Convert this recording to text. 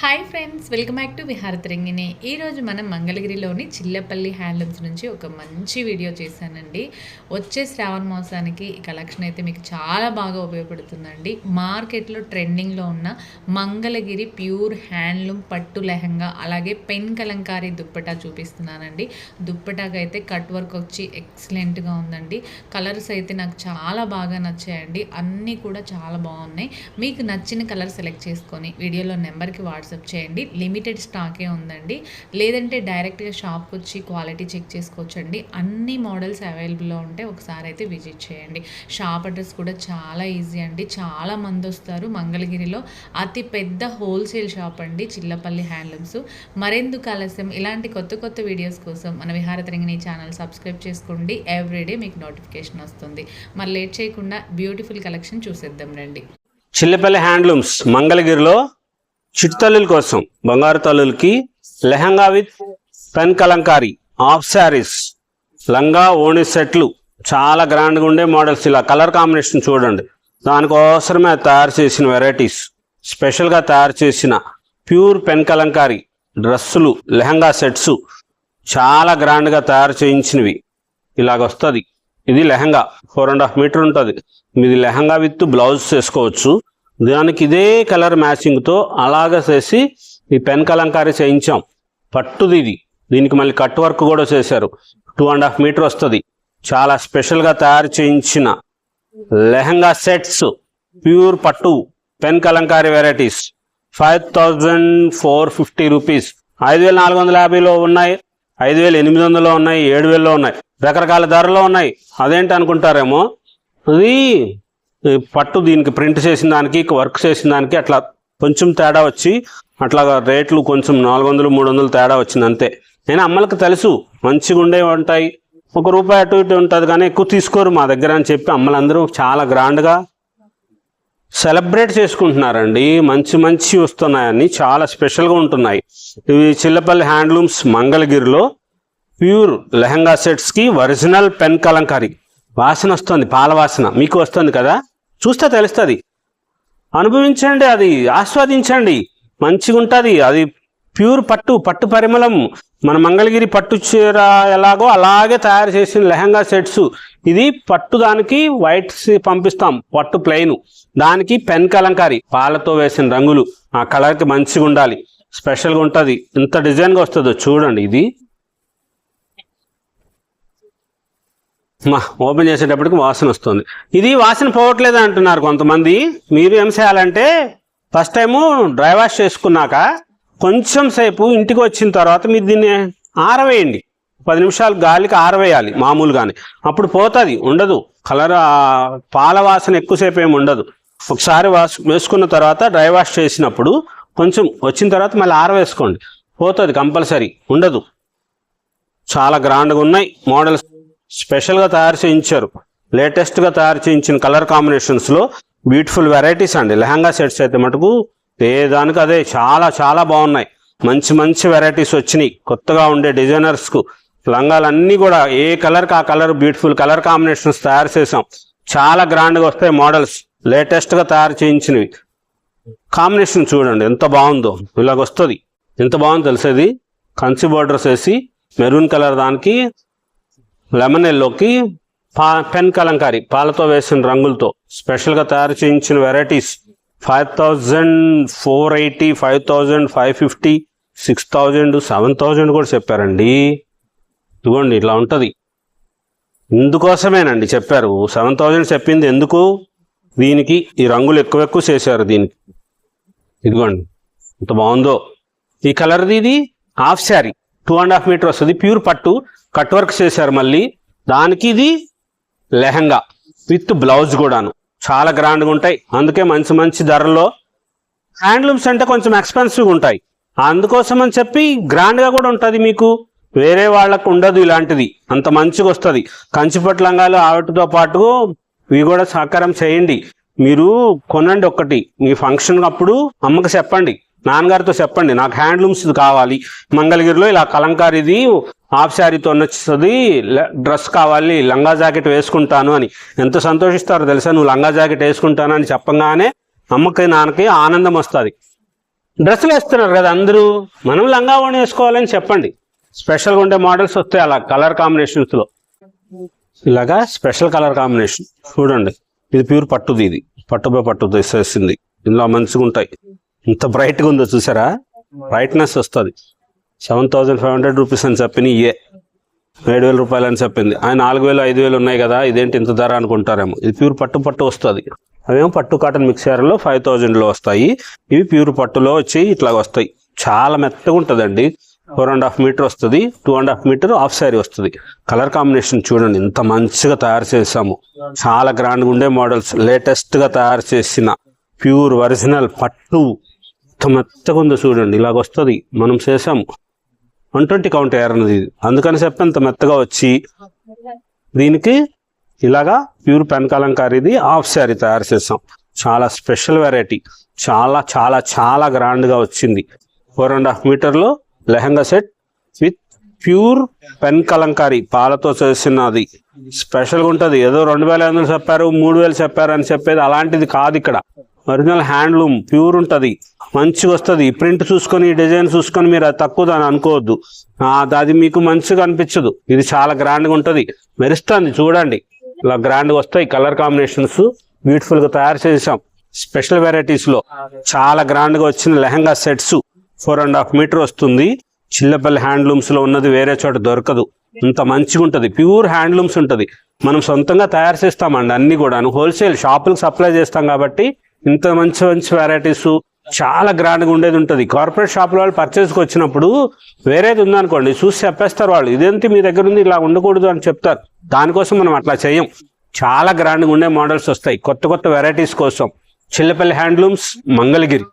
Hi friends, welcome back to Viharatarangini. ఈరోజు మనం మంగళగిరిలోని చిల్లపల్లి హ్యాండ్లూమ్స్ నుంచి ఒక మంచి వీడియో చేశానండి. వచ్చే శ్రావణ మాసానికి ఈ కలెక్షన్ అయితే మీకు చాలా బాగా ఉపయోగపడుతుందండి. మార్కెట్లో ట్రెండింగ్లో ఉన్న మంగళగిరి ప్యూర్ హ్యాండ్లూమ్ పట్టు లెహంగా, అలాగే పెన్ కలంకారీ దుప్పటా చూపిస్తున్నానండి. దుప్పటాకి అయితే కట్ వర్క్ వచ్చి ఎక్సలెంట్గా ఉందండి. కలర్స్ అయితే నాకు చాలా బాగా నచ్చాయండి. అన్నీ కూడా చాలా బాగున్నాయి. మీకు నచ్చిన కలర్ సెలెక్ట్ చేసుకొని వీడియోలో నెంబర్కి వాట్సాప్ చేయండి. లిమిటెడ్ స్టాకే ఉందండి. లేదంటే డైరెక్ట్గా షాప్కి వచ్చి క్వాలిటీ చెక్ చేసుకోవచ్చండి. అన్ని మోడల్స్ అవైలబుల్లో ఉంటే ఒకసారి అయితే విజిట్ చేయండి. షాప్ అడ్రస్ కూడా చాలా ఈజీ అండి. చాలా మంది వస్తారు. మంగళగిరిలో అతి పెద్ద హోల్సేల్ షాప్ అండి చిల్లపల్లి హ్యాండ్లూమ్స్. మరెందుకు ఆలస్యం, ఇలాంటి కొత్త కొత్త వీడియోస్ కోసం మన విహారతరంగిణి ఛానల్ సబ్స్క్రైబ్ చేసుకోండి. ఎవ్రీడే మీకు నోటిఫికేషన్ వస్తుంది. మరి లేట్ చేయకుండా బ్యూటిఫుల్ కలెక్షన్ చూసేద్దాం రండి. చిల్లపల్లి హ్యాండ్లూమ్స్ మంగళగిరిలో చిట్టల్లుల కోసం బంగారు తల్లులకి lehenga with pen Kalamkari, half saris, langa voni సెట్లు చాలా గ్రాండ్గా ఉండే మోడల్స్. ఇలా కలర్ కాంబినేషన్ చూడండి. దానికోసమే తయారు చేసిన వెరైటీస్, స్పెషల్గా తయారు చేసిన ప్యూర్ పెన్ కలంకారీ డ్రెస్సులు, లెహంగా సెట్స్ చాలా గ్రాండ్గా తయారు చేయించినవి. ఇలాగొస్తుంది. ఇది లెహంగా 4.5 మీటర్ ఉంటుంది. మీది లెహంగా విత్ బ్లౌజ్ చేసుకోవచ్చు. దానికి ఇదే కలర్ మ్యాచింగ్తో అలాగ చేసి ఈ పెన్ కలంకారీ చేయించాం. పట్టుది ఇది. దీనికి మళ్ళీ కట్ వర్క్ కూడా చేశారు. 2.5 మీటర్ వస్తుంది. చాలా స్పెషల్గా తయారు చేయించిన లెహంగా సెట్స్, ప్యూర్ పట్టు పెన్ కలంకారీ వెరైటీస్ 5450 రూపీస్. 5450లో ఉన్నాయి, 5800లో ఉన్నాయి, 7000లో ఉన్నాయి, రకరకాల ధరలో ఉన్నాయి. అదేంటి అనుకుంటారేమో, అది పట్టు దీనికి ప్రింట్ చేసిన దానికి వర్క్ చేసిన దానికి అట్లా కొంచెం తేడా వచ్చి అట్లా రేట్లు కొంచెం 400-300 తేడా వచ్చింది అంతే. నేను అమ్మలకు తెలుసు మంచిగా ఉండేవి ఉంటాయి, ₹1 అటు ఇటు ఉంటుంది, కానీ ఎక్కువ తీసుకోరు మా దగ్గర అని చెప్పి అమ్మలందరూ చాలా గ్రాండ్గా సెలబ్రేట్ చేసుకుంటున్నారండి. మంచి మంచి వస్తున్నాయని చాలా స్పెషల్గా ఉంటున్నాయి. ఇవి చిల్లపల్లి హ్యాండ్లూమ్స్ మంగళగిరిలో ప్యూర్ లెహంగా సెట్స్కి ఒరిజినల్ పెన్ కలంకారీ. వాసన వస్తుంది, పాల వాసన మీకు వస్తుంది కదా, చూస్తే తెలుస్తుంది. అనుభవించండి, అది ఆస్వాదించండి. మంచిగా ఉంటుంది. అది ప్యూర్ పట్టు పరిమళం. మన మంగళగిరి పట్టు చీర ఎలాగో అలాగే తయారు చేసిన లెహంగా సెట్స్. ఇది పట్టు, దానికి వైట్ పంపిస్తాం, పట్టు ప్లెయిన్, దానికి పెన్ కలంకారీ పాలతో వేసిన రంగులు. ఆ కలర్కి మంచిగా ఉండాలి, స్పెషల్గా ఉంటుంది. ఇంత డిజైన్గా వస్తుందో చూడండి. ఇది ఓపెన్ చేసేటప్పటికి వాసన వస్తుంది. ఇది వాసన పోవట్లేదు అంటున్నారు కొంతమంది. మీరు ఏం చేయాలంటే ఫస్ట్ టైము డ్రై వాష్ చేసుకున్నాక కొంచెం సేపు ఇంటికి వచ్చిన తర్వాత మీరు దీన్ని ఆరవేయండి. 10 నిమిషాలు గాలికి ఆరవేయాలి మామూలుగానే. అప్పుడు పోతుంది, ఉండదు కలర్. పాల వాసన ఎక్కువసేపు ఏమి ఉండదు. ఒకసారి వేసుకున్న తర్వాత డ్రై వాష్ చేసినప్పుడు కొంచెం వచ్చిన తర్వాత మళ్ళీ ఆరవేసుకోండి, పోతుంది కంపల్సరీ, ఉండదు. చాలా గ్రాండ్గా ఉన్నాయి మోడల్స్. స్పెషల్గా తయారు చేయించారు. లేటెస్ట్గా తయారు చేయించిన కలర్ కాంబినేషన్స్లో బ్యూటిఫుల్ వెరైటీస్ అండి. లెహంగా సెట్స్ అయితే మటుకు ఏ దానికి అదే చాలా చాలా బాగున్నాయి. మంచి మంచి వెరైటీస్ వచ్చినాయి. కొత్తగా ఉండే డిజైనర్స్కు లంగాలన్నీ కూడా ఏ కలర్కి ఆ కలర్ బ్యూటిఫుల్ కలర్ కాంబినేషన్స్ తయారు చేసాం. చాలా గ్రాండ్గా వస్తాయి మోడల్స్, లేటెస్ట్గా తయారు చేయించినవి. కాంబినేషన్ చూడండి ఎంత బాగుందో. ఇలాగొస్తుంది. ఎంత బాగుందో తెలిసేది. కంచి బోర్డర్స్ వేసి మెరూన్ కలర్, దానికి లెమన్ ఎల్లోకి పెన్ కలంకారీ పాలతో వేసిన రంగులతో స్పెషల్గా తయారు చేయించిన వెరైటీస్. 5480, 5550, 6000, 7000 కూడా చెప్పారండి. ఇదిగోండి ఇట్లా ఉంటుంది. ఇందుకోసమేనండి చెప్పారు 7000 చెప్పింది. ఎందుకు? దీనికి ఈ రంగులు ఎక్కువ చేశారు దీనికి. ఇదిగోండి ఎంత బాగుందో. ఈ కలర్ది ఇది హాఫ్ శారీ, 2.5 మీటర్ వస్తుంది. ప్యూర్ పట్టు, కట్ వర్క్ చేశారు. మళ్ళీ దానికి ఇది లెహంగా విత్ బ్లౌజ్ కూడాను. చాలా గ్రాండ్గా ఉంటాయి. అందుకే మంచి మంచి ధరల్లో. హ్యాండ్లూమ్స్ అంటే కొంచెం ఎక్స్పెన్సివ్గా ఉంటాయి, అందుకోసం అని చెప్పి గ్రాండ్గా కూడా ఉంటుంది. మీకు వేరే వాళ్ళకు ఉండదు ఇలాంటిది. అంత మంచిగా వస్తుంది. కంచిపట్టు లంగాలు ఆవిటితో పాటు ఇవి కూడా సహకారం చేయండి. మీరు కొనండి ఒకటి. మీ ఫంక్షన్ అప్పుడు అమ్మకి చెప్పండి, నాన్నగారితో చెప్పండి, నాకు హ్యాండ్లూమ్స్ ఇది కావాలి, మంగళగిరిలో ఇలా కలంకారీది హాఫ్ శారీతో నచ్చుతుంది, డ్రెస్ కావాలి, లంగా జాకెట్ వేసుకుంటాను అని. ఎంత సంతోషిస్తారో తెలుసా. నువ్వు లంగా జాకెట్ వేసుకుంటాను అని చెప్పగానే అమ్మకి నాన్నకి ఆనందం వస్తుంది. డ్రెస్సులు వేస్తున్నారు కదా అందరూ, మనం లంగా ఓణి వేసుకోవాలని చెప్పండి. స్పెషల్గా ఉండే మోడల్స్ వస్తాయి అలా కలర్ కాంబినేషన్స్లో. ఇలాగా స్పెషల్ కలర్ కాంబినేషన్ చూడండి. ఇది ప్యూర్ పట్టుది, ఇది పట్టు తీసేసింది. ఇందులో మంచిగా ఉంటాయి. ఇంత బ్రైట్గా ఉందో చూసారా, బ్రైట్నెస్ వస్తుంది. 7,500 రూపీస్ అని చెప్పింది, 7,000 రూపాయలు అని చెప్పింది. ఆయన 4,000 5,000 ఉన్నాయి కదా, ఇదేంటి ఇంత ధర అనుకుంటారేమో. ఇది ప్యూర్ పట్టు వస్తుంది. అవేమో పట్టు కాటన్ మిక్సర్లో 5,000లో వస్తాయి. ఇవి ప్యూర్ పట్టులో వచ్చి ఇట్లా వస్తాయి. చాలా మెత్తగా ఉంటుందండి. 4.5 మీటర్ వస్తుంది, 2.5 మీటర్ హాఫ్ శారీ వస్తుంది. కలర్ కాంబినేషన్ చూడండి ఇంత మంచిగా తయారు చేసాము. చాలా గ్రాండ్గా ఉండే మోడల్స్, లేటెస్ట్గా తయారు చేసిన ప్యూర్ ఒరిజినల్ పట్టు. ఇంత మెత్తగా ఉందో చూడండి, ఇలాగ వస్తుంది. మనం చేసాము 120 కౌంట్ ఏరన్నది ఇది, అందుకని చెప్పి ఇంత మెత్తగా వచ్చి దీనికి ఇలాగా ప్యూర్ పెన్ కలంకారీది హాఫ్ శారీ తయారు చేసాం. చాలా స్పెషల్ వెరైటీ, చాలా చాలా చాలా గ్రాండ్గా వచ్చింది. 4.5 మీటర్లో lehenga set with pure pen Kalamkari పాలతో చేసినది. స్పెషల్గా ఉంటుంది. ఏదో 2,500 చెప్పారు, 3,000 చెప్పారు అని చెప్పేది అలాంటిది కాదు. ఇక్కడ ఒరిజినల్ హ్యాండ్లూమ్ ప్యూర్ ఉంటుంది, మంచిగా వస్తుంది. ప్రింట్ చూసుకొని డిజైన్ చూసుకొని మీరు అది తక్కువ దాన్ని అనుకోవద్దు, అది మీకు మంచిగా అనిపించదు. ఇది చాలా గ్రాండ్గా ఉంటుంది, మెరుస్తుంది చూడండి. ఇలా గ్రాండ్గా వస్తాయి. కలర్ కాంబినేషన్స్ బ్యూటిఫుల్గా తయారు చేసాం. స్పెషల్ వెరైటీస్లో చాలా గ్రాండ్గా వచ్చిన లెహంగా సెట్స్ 4.5 మీటర్ వస్తుంది. చిల్లపల్లి హ్యాండ్లూమ్స్లో ఉన్నది వేరే చోట దొరకదు. ఇంత మంచిగా ఉంటుంది. ప్యూర్ హ్యాండ్లూమ్స్ ఉంటుంది. మనం సొంతంగా తయారు చేస్తామండి అన్ని కూడా. హోల్సేల్ షాపులకు సప్లై చేస్తాం కాబట్టి ఇంత మంచి మంచి వెరైటీస్ చాలా గ్రాండ్గా ఉండేది ఉంటుంది. కార్పొరేట్ షాపుల వాళ్ళు పర్చేస్కి వచ్చినప్పుడు వేరేది ఉందనుకోండి, చూసి చెప్పేస్తారు వాళ్ళు, ఇదేంటి మీ దగ్గర ఉంది ఇలా ఉండకూడదు అని చెప్తారు. దానికోసం మనం అట్లా చేయం. చాలా గ్రాండ్గా ఉండే మోడల్స్ వస్తాయి కొత్త కొత్త వెరైటీస్ కోసం. చిల్లపల్లి హ్యాండ్లూమ్స్, మంగళగిరి.